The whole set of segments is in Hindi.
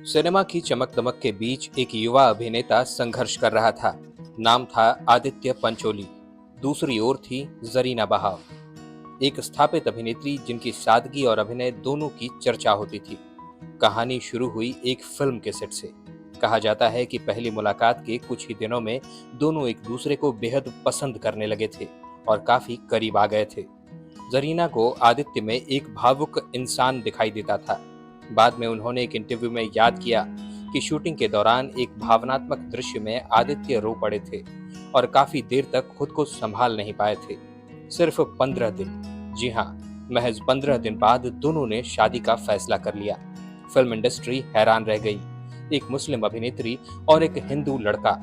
सिनेमा की चमक दमक के बीच एक युवा अभिनेता संघर्ष कर रहा था। नाम था आदित्य पंचोली। दूसरी ओर थी जरीना बहाव, एक स्थापित अभिनेत्री जिनकी सादगी और अभिनय दोनों की चर्चा होती थी। कहानी शुरू हुई एक फिल्म के सेट से। कहा जाता है कि पहली मुलाकात के कुछ ही दिनों में दोनों एक दूसरे को बेहद पसंद करने लगे थे और काफी करीब आ गए थे। जरीना को आदित्य में एक भावुक इंसान दिखाई देता था। बाद में उन्होंने एक इंटरव्यू में याद किया कि शूटिंग के दौरान एक भावनात्मक दृश्य में आदित्य रो पड़े थे और काफी देर तक खुद को संभाल नहीं पाए थे। सिर्फ 15 दिन, जी हाँ, महज 15 दिन बाद दोनों ने शादी का फैसला कर लिया। फिल्म इंडस्ट्री हैरान रह गई, एक मुस्लिम अभिनेत्री और एक हिंदू लड़का।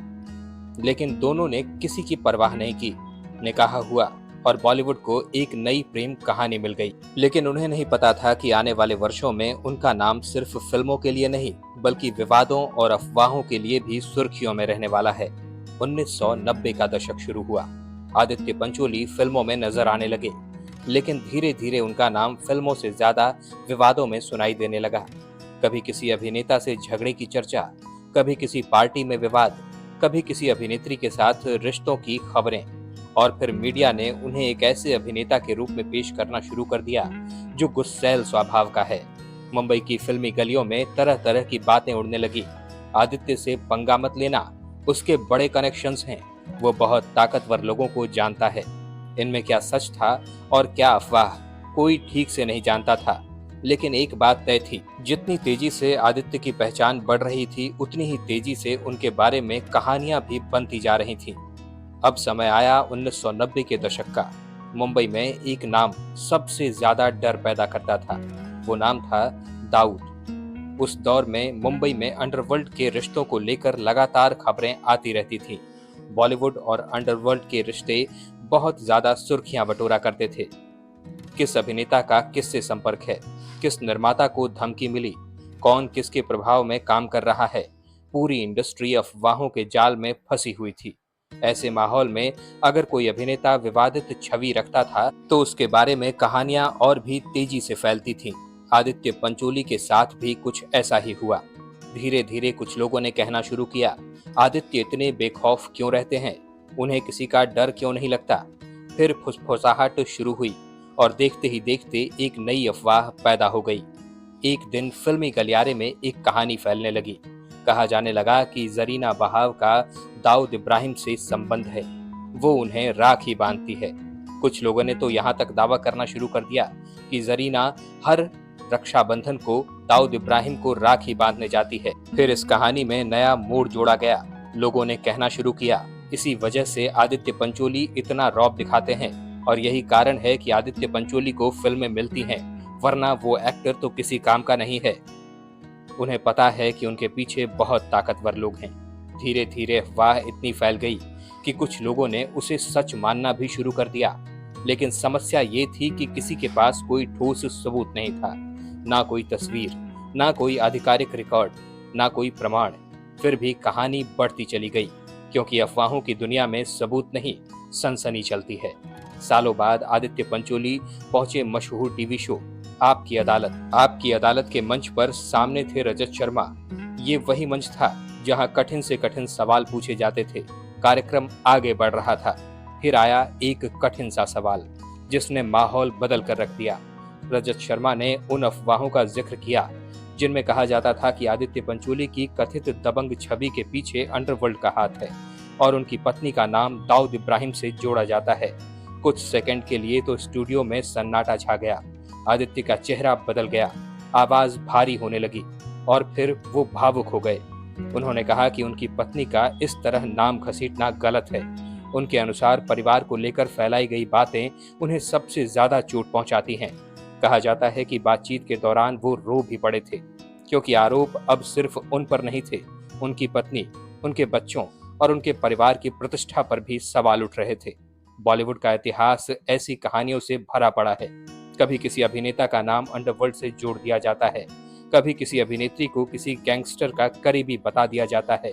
लेकिन दोनों ने किसी की परवाह नहीं की। निकाह हुआ और बॉलीवुड को एक नई प्रेम कहानी मिल गई। लेकिन उन्हें नहीं पता था कि आने वाले वर्षों में उनका नाम सिर्फ फिल्मों के लिए नहीं बल्कि विवादों और अफवाहों के लिए भी सुर्खियों में रहने वाला है। 1990 का दशक शुरू हुआ। आदित्य पंचोली फिल्मों में नजर आने लगे, लेकिन धीरे धीरे उनका नाम फिल्मों से ज्यादा विवादों में सुनाई देने लगा। कभी किसी अभिनेता से झगड़े की चर्चा, कभी किसी पार्टी में विवाद, कभी किसी अभिनेत्री के साथ रिश्तों की खबरें। और फिर मीडिया ने उन्हें एक ऐसे अभिनेता के रूप में पेश करना शुरू कर दिया जो गुस्सैल स्वभाव का है। मुंबई की फिल्मी गलियों में तरह तरह की बातें उड़ने लगी। आदित्य से पंगा मत लेना, उसके बड़े कनेक्शंस हैं, वो बहुत ताकतवर लोगों को जानता है। इनमें क्या सच था और क्या अफवाह, कोई ठीक से नहीं जानता था। लेकिन एक बात तय थी, जितनी तेजी से आदित्य की पहचान बढ़ रही थी उतनी ही तेजी से उनके बारे में कहानियां भी बनती जा रही थीं। अब समय आया 1990 के दशक का। मुंबई में एक नाम सबसे ज्यादा डर पैदा करता था। वो नाम था दाऊद। उस दौर में मुंबई में अंडरवर्ल्ड के रिश्तों को लेकर लगातार खबरें आती रहती थीं। बॉलीवुड और अंडरवर्ल्ड के रिश्ते बहुत ज्यादा सुर्खियां बटोरा करते थे। किस अभिनेता का किससे संपर्क है, किस निर्माता को धमकी मिली, कौन किसके प्रभाव में काम कर रहा है, पूरी इंडस्ट्री अफवाहों के जाल में फंसी हुई थी। ऐसे माहौल में अगर कोई अभिनेता विवादित छवि रखता था तो उसके बारे में कहानियां और भी तेजी से फैलती थीं। आदित्य पंचोली के साथ भी कुछ ऐसा ही हुआ। धीरे धीरे कुछ लोगों ने कहना शुरू किया, आदित्य इतने बेखौफ क्यों रहते हैं, उन्हें किसी का डर क्यों नहीं लगता। फिर फुसफुसाहट शुरू हुई और देखते ही देखते एक नई अफवाह पैदा हो गई। एक दिन फिल्मी गलियारे में एक कहानी फैलने लगी। कहा जाने लगा कि जरीना बहाव का दाऊद इब्राहिम से संबंध है, वो उन्हें राखी बांधती है। कुछ लोगों ने तो यहाँ तक दावा करना शुरू कर दिया कि जरीना हर रक्षाबंधन को दाऊद इब्राहिम को राखी बांधने जाती है। फिर इस कहानी में नया मोड़ जोड़ा गया। लोगों ने कहना शुरू किया, इसी वजह से आदित्य पंचोली इतना रौब दिखाते हैं और यही कारण है कि आदित्य पंचोली को फिल्में मिलती हैं, वरना वो एक्टर तो किसी काम का नहीं है। उन्हें पता है कि उनके पीछे बहुत ताकतवर लोग हैं। धीरे धीरे अफवाह इतनी फैल गई कि कुछ लोगों ने उसे सच मानना भी शुरू कर दिया। लेकिन समस्या ये थी कि किसी के पास कोई ठोस सबूत नहीं था, ना कोई तस्वीर, ना कोई आधिकारिक रिकॉर्ड, ना कोई प्रमाण। फिर भी कहानी बढ़ती चली गई, क्योंकि अफवाहों की दुनिया में सबूत नहीं, सनसनी चलती है। सालों बाद आदित्य पंचोली पहुंचे मशहूर टीवी शो आपकी अदालत। आपकी अदालत के मंच पर सामने थे रजत शर्मा। ये वही मंच था जहां कठिन से कठिन सवाल पूछे जाते थे। कार्यक्रम आगे बढ़ रहा था। फिर आया एक कठिन सा सवाल जिसने माहौल बदल कर रख दिया। रजत शर्मा ने उन अफवाहों का जिक्र किया जिनमें कहा जाता था कि आदित्य पंचोली की कथित दबंग छवि के पीछे अंडरवर्ल्ड का हाथ है और उनकी पत्नी का नाम दाऊद इब्राहिम से जोड़ा जाता है। कुछ सेकंड के लिए तो स्टूडियो में सन्नाटा छा गया। आदित्य का चेहरा बदल गया, आवाज भारी होने लगी और फिर वो भावुक हो गए। उन्होंने कहा कि उनकी पत्नी का इस तरह नाम घसीटना गलत है। उनके अनुसार परिवार को लेकर फैलाई गई बातें उन्हें सबसे ज्यादा चोट पहुंचाती हैं। कहा जाता है कि बातचीत के दौरान वो रो भी पड़े थे, क्योंकि आरोप अब सिर्फ उन पर नहीं थे, उनकी पत्नी, उनके बच्चों और उनके परिवार की प्रतिष्ठा पर भी सवाल उठ रहे थे। बॉलीवुड का इतिहास ऐसी कहानियों से भरा पड़ा है। कभी किसी अभिनेता का नाम अंडरवर्ल्ड से जोड़ दिया जाता है, कभी किसी अभिनेत्री को किसी गैंगस्टर का करीबी बता दिया जाता है,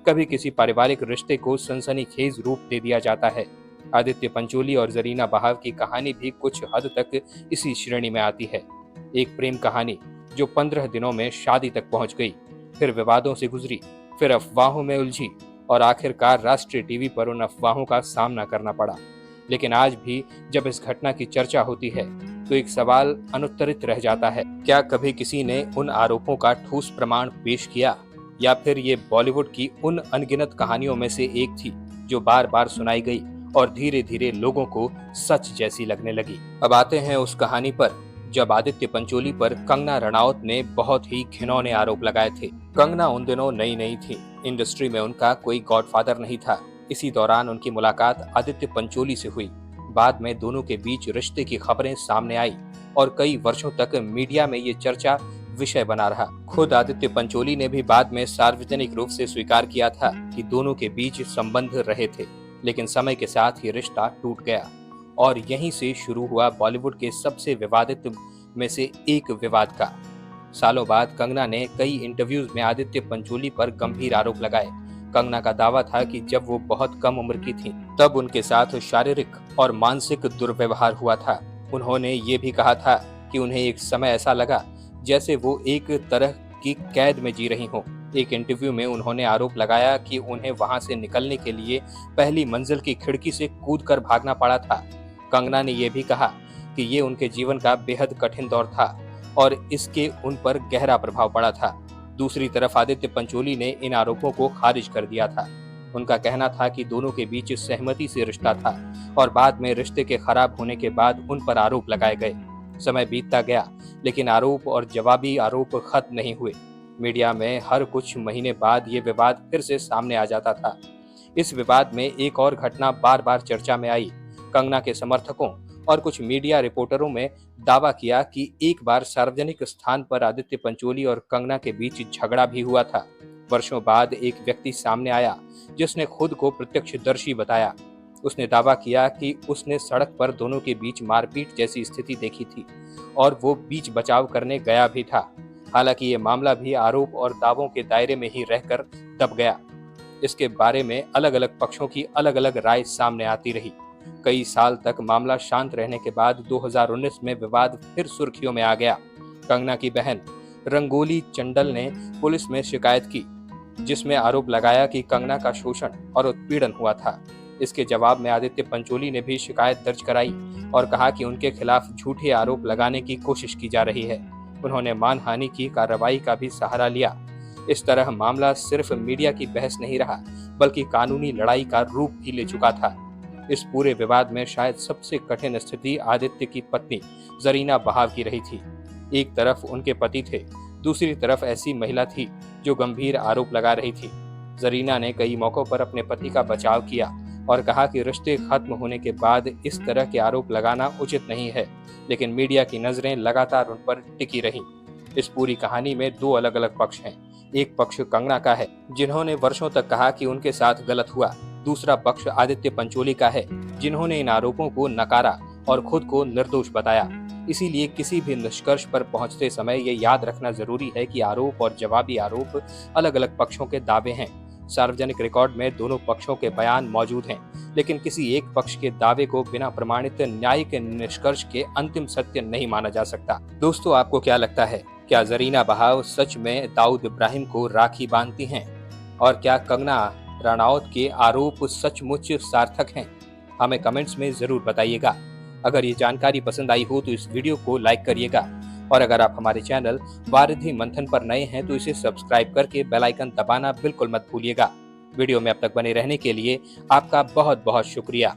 कभी किसी पारिवारिक रिश्ते को सनसनीखेज रूप दे दिया जाता है। आदित्य पंचोली और जरीना बहाव की कहानी भी कुछ हद तक इसी श्रेणी में आती है। एक प्रेम कहानी जो 15 दिनों में शादी तक पहुंच गई, फिर विवादों से गुजरी, फिर अफवाहों में उलझी और आखिरकार राष्ट्रीय टीवी पर उन अफवाहों का सामना करना पड़ा। लेकिन आज भी जब इस घटना की चर्चा होती है तो एक सवाल अनुत्तरित रह जाता है, क्या कभी किसी ने उन आरोपों का ठोस प्रमाण पेश किया, या फिर ये बॉलीवुड की उन अनगिनत कहानियों में से एक थी जो बार बार सुनाई गई और धीरे धीरे लोगों को सच जैसी लगने लगी। अब आते हैं उस कहानी पर जब आदित्य पंचोली पर कंगना रनौत ने बहुत ही घिनौने आरोप लगाए थे। कंगना उन दिनों नई नई थी, इंडस्ट्री में उनका कोई गॉडफादर नहीं था। इसी दौरान उनकी मुलाकात आदित्य पंचोली से हुई। बाद में दोनों के बीच रिश्ते की खबरें सामने आई और कई वर्षों तक मीडिया में ये चर्चा विषय बना रहा। खुद आदित्य पंचोली ने भी बाद में सार्वजनिक रूप से स्वीकार किया था कि दोनों के बीच संबंध रहे थे, लेकिन समय के साथ ये रिश्ता टूट गया और यहीं से शुरू हुआ बॉलीवुड के सबसे विवादित में से एक विवाद का। सालों बाद कंगना ने कई इंटरव्यूज में आदित्य पंचोली पर गंभीर आरोप लगाए। कंगना का दावा था कि जब वो बहुत कम उम्र की थी तब उनके साथ शारीरिक और मानसिक दुर्व्यवहार हुआ था। उन्होंने ये भी कहा था कि उन्हें एक समय ऐसा लगा जैसे वो एक तरह की कैद में जी रही हों। एक इंटरव्यू में उन्होंने आरोप लगाया कि उन्हें वहां से निकलने के लिए पहली मंजिल की खिड़की से कूदकर भागना पड़ा था। कंगना ने यह भी कहा कि ये उनके जीवन का बेहद कठिन दौर था और इसके उन पर गहरा प्रभाव पड़ा था। दूसरी तरफ आदित्य पंचोली ने इन आरोपों को खारिज कर दिया था। उनका कहना था कि दोनों के बीच सहमति से रिश्ता था और बाद में रिश्ते के खराब होने के बाद उन पर आरोप लगाए गए। समय बीतता गया लेकिन आरोप और जवाबी आरोप खत्म नहीं हुए। मीडिया में हर कुछ महीने बाद ये विवाद फिर से सामने आ जाता था। इस विवाद में एक और घटना बार बार चर्चा में आई। कंगना के समर्थकों और कुछ मीडिया रिपोर्टरों में दावा किया कि एक बार सार्वजनिक स्थान पर आदित्य पंचोली और कंगना के बीच झगड़ा भी हुआ था। वर्षों बाद एक व्यक्ति सामने आया जिसने खुद को प्रत्यक्षदर्शी बताया। उसने दावा किया कि उसने सड़क पर दोनों के बीच मारपीट जैसी स्थिति देखी थी और वो बीच बचाव करने गया भी था। हालांकि ये मामला भी आरोप और दावों के दायरे में ही रहकर दब गया। इसके बारे में अलग अलग पक्षों की अलग अलग राय सामने आती रही। कई साल तक मामला शांत रहने के बाद 2019 में विवाद फिर सुर्खियों में आ गया। कंगना की बहन रंगोली चंडल ने पुलिस में शिकायत की जिसमें आरोप लगाया कि कंगना का शोषण और उत्पीड़न हुआ था। इसके जवाब में आदित्य पंचोली ने भी शिकायत दर्ज कराई और कहा कि उनके खिलाफ झूठे आरोप लगाने की कोशिश की जा रही है। उन्होंने मानहानि की कार्रवाई का भी सहारा लिया। इस तरह मामला सिर्फ मीडिया की बहस नहीं रहा बल्कि कानूनी लड़ाई का रूप भी ले चुका था। इस पूरे विवाद में शायद सबसे कठिन स्थिति आदित्य की पत्नी जरीना बहाव की रही थी। एक तरफ उनके पति थे, दूसरी तरफ ऐसी महिला थी जो गंभीर आरोप लगा रही थी। जरीना ने कई मौकों पर अपने पति का बचाव किया और कहा कि रिश्ते खत्म होने के बाद इस तरह के आरोप लगाना उचित नहीं है, लेकिन मीडिया की नजरें लगातार उन पर टिकी रहीं। इस पूरी कहानी में दो अलग अलग पक्ष हैं। एक पक्ष कंगना का है जिन्होंने वर्षों तक कहा कि उनके साथ गलत हुआ। दूसरा पक्ष आदित्य पंचोली का है जिन्होंने इन आरोपों को नकारा और खुद को निर्दोष बताया। इसीलिए किसी भी निष्कर्ष पर पहुंचते समय ये याद रखना जरूरी है कि आरोप और जवाबी आरोप अलग अलग पक्षों के दावे हैं। सार्वजनिक रिकॉर्ड में दोनों पक्षों के बयान मौजूद हैं, लेकिन किसी एक पक्ष के दावे को बिना प्रमाणित न्यायिक निष्कर्ष के अंतिम सत्य नहीं माना जा सकता। दोस्तों, आपको क्या लगता है? क्या जरीना बहाव सच में दाऊद इब्राहिम को राखी बांधती हैं? और क्या कंगना रनौत के आरोप सचमुच सार्थक हैं? हमें कमेंट्स में जरूर बताइएगा। अगर ये जानकारी पसंद आई हो तो इस वीडियो को लाइक करिएगा और अगर आप हमारे चैनल वारिधि मंथन पर नए हैं तो इसे सब्सक्राइब करके बेल आइकन दबाना बिल्कुल मत भूलिएगा। वीडियो में अब तक बने रहने के लिए आपका बहुत बहुत शुक्रिया।